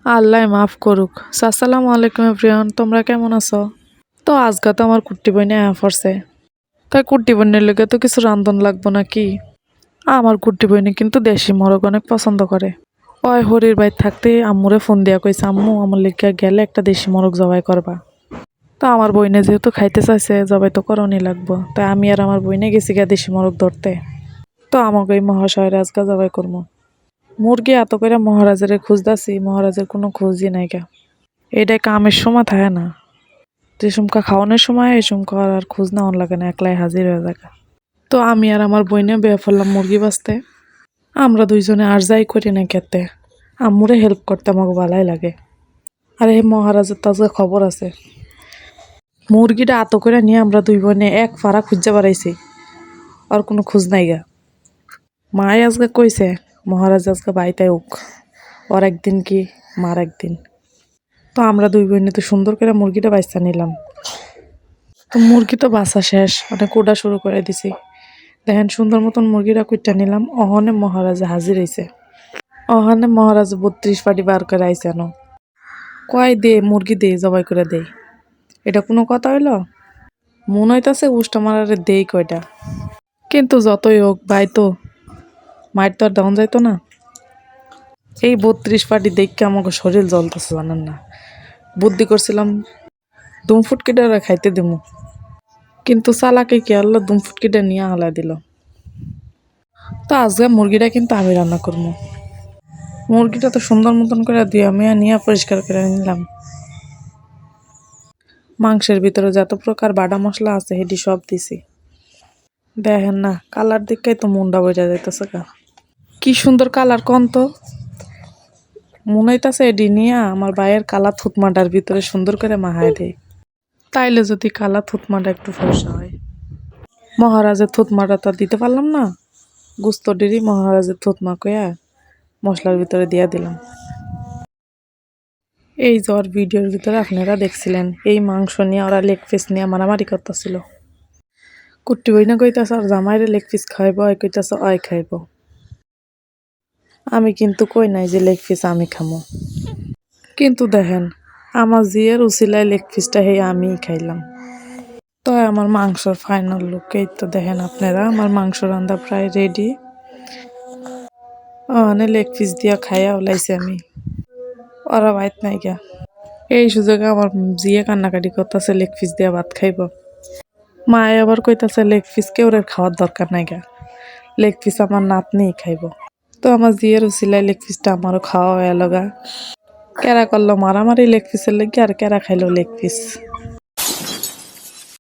আল্লাহ মাফ করুক। আসসালামু আলাইকুম এভরিওয়ান, তোমরা কেমন আছো? তো আজকে তো আমার কুট্টি বইনে পড়ছে, তাই কুট্টি বইনের লেগে তো কিছু রান্ধন লাগবো নাকি। আমার কুট্টি বইনে কিন্তু দেশি মোরগ অনেক পছন্দ করে। ওই হরির বাইর থাকতে আম্মুরে ফোন দিয়া কইছে, আম্মু আমার লেগে গেলে একটা দেশি মোরগ জবাই করবা। তো আমার বইনে যেহেতু খাইতে চাইছে, জবাই তো করণই লাগবো, তাই আমি আর আমার বইনে গেছি গিয়া দেশি মোরগ ধরতে। তো আমাকে এই মহাশয়ের আজকে জবাই করবো। মুরগি এত করে মহারাজের খুঁজতাছি, মহারাজের কোনো খোঁজই নাই গা। এইটাই কামের সময় থাকে না, যে সুমকা খাওয়ানোর সময় এই সুমকা আর খোঁজ নেওয়ার লাগে না, একলাই হাজির হয়ে যায়। তো আমি আর আমার বইনে বেয়ে ফেললাম মুরগি বাঁচতে। আমরা দুইজনে আর যাই করি না খেতে, আম্মুরে হেল্প করতে আমাকে ভালাই লাগে। আর এই মহারাজের তো আজকে খবর আছে। মুরগিটা আত করে নিয়ে আমরা দুই বোনে এক ফাড়া খুঁজতে পারাইছি, আর কোনো খোঁজ নাই গা। মায়ে আজকে কইছে মহারাজ আজকে বাইতাই হোক, ওর একদিন কি মার একদিন। তো আমরা দুই বোনে তো সুন্দর করে মুরগিটা বাঁচতে নিলাম। তো মুরগি তো বাসা শেষ, অনেক কোডা শুরু করে দিছি। দেখেন সুন্দর মতন মুরগিটা কুইটা নিলাম। অহনে মহারাজা হাজির হয়েছে। অহনে মহারাজ 32 পাটি বার করে আইছে। কয় দে মুরগি দে, জবাই করে দে। এটা কোনো কথা হইল? মনে হইতাছে উষ্টা মারারে দেই কয়টা। কিন্তু যতই হোক ভাই, তো মায়ের তো আর দাউন যাইতো না। এই 32 পাটি দেখকে আমাকে শরীর জ্বলতেছে, জানেন না। বুদ্ধি করছিলাম দুম ফুটকিটা খাইতে দিমু, কিন্তু চালাকে কি আল্লাহ দুম ফুটকিটা নিয়ে হালাই দিল। তো আজকে মুরগিটা কিন্তু আমি রান্না করবো। মুরগিটা তো সুন্দর মতন করে দিয়ে আমি নিয়ে পরিষ্কার করে নিলাম। মাংসের ভিতরে যত প্রকার বাটা মশলা আছে সেটি সব দিছি। দেখেন না, কালার দিকে তো মুন্ডা বইটা যাইতেছে গা। কি সুন্দর কালার কন তো। মনে হইতাছে এডি নিয়ে আমার ভাইয়ের কালা থুতমাটার ভিতরে সুন্দর করে মাহায় দেয়, তাইলে যদি কালা থুতমাটা একটু ফর্সা হয়। মহারাজের থুতমাটা তো দিতে পারলাম না, গুস্ত ডিরি মহারাজের থুতমা কয়া মশলার ভিতরে দিয়া দিলাম। এই জ্বর ভিডিওর ভিতরে আপনারা দেখছিলেন, এই মাংস নিয়ে ওরা লেগ পিস নিয়ে মারামারি করতেছিল। কুট্টি বইনা কইতাছে আর জামাইরে লেগ পিস খাইব, ওই কইতাছে ওই খাইব। আমি কিন্তু কই নাই যে লেগ পিস আমি খামো। কিন্তু দেখেন আমার জিয়ের উসিলায় লেগ পিসটা হে আমিই খাইলাম। তো আমার মাংসর ফাইনাল লুক এই তো দেখেন আপনারা, আমার মাংস রান্না প্রায় রেডি। অনে লেগ পিস দিয়া খাইয়া ওলাইছি আমি। ওরা বাইত নাই গা। এই সুযোগে আমার জিয়ে কান্নাকাটি করতেছে লেগ পিস দিয়া ভাত খাইব। মায়ে আবার কইতাছে লেগ পিস কেউ খাওয়ার দরকার নাই গা, লেগ পিস আমার নাতনিই খাইব। তো আমার জিয়ের উসিলাই লেগ পিসটা আমারও খাওয়া হয়ে লগা। কেরা করলো মারামারি লেগ পিসের লেগে, আর কেরা খাইলো লেগ পিস।